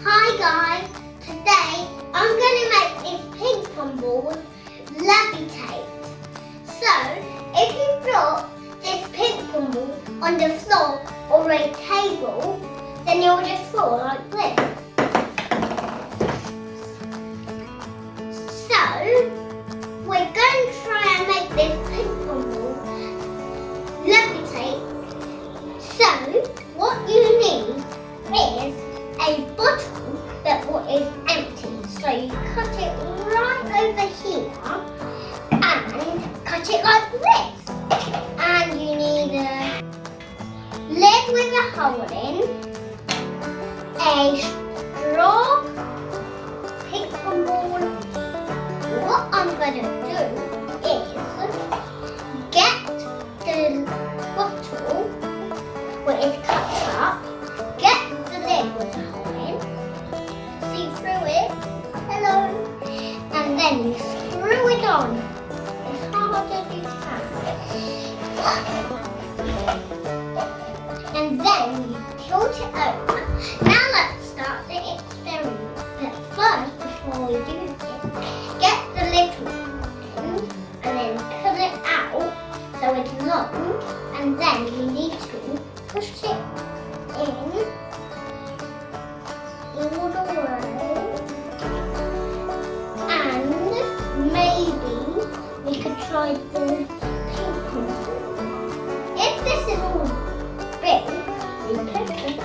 Hi guys, today I'm going to make this ping pong ball levitate. So, if you drop this ping pong ball on the floor or a table, then it will just fall like this. So, we're going to try and make this ping pong ball levitate. So, what you need is a bottle that is empty. So you cut it right over here and cut it like this. And you need a lid with a hole in, a straw, ping pong ball. What I'm going to do is get the bottle where it's cut up, get the lid with the hole in, see through it, hello, and then you screw it on as hard as you can. And then you tilt it over. Now let's start the experiment. But first, before we do this, get the little end and then pull it out so it's long, and then you need to push it in all the way, and maybe we could try the ping pong ball. If this is all big, we put it in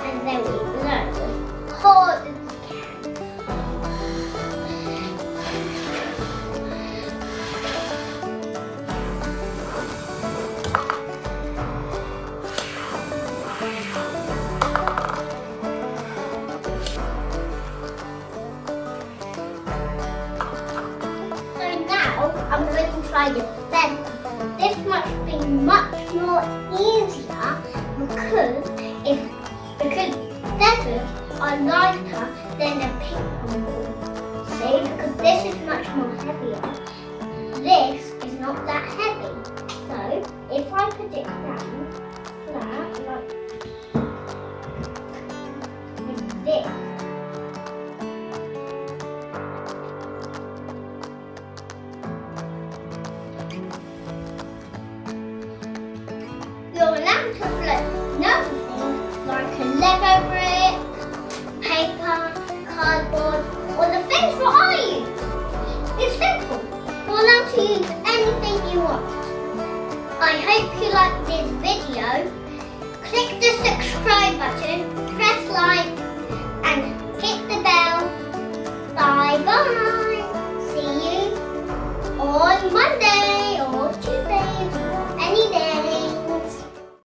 and then we blow as hard as we can. I'm going to try the feather. This must be much more easier because feathers are lighter than a ping pong ball. See, because this is much more heavier. This is not that heavy. So if I put it down flat like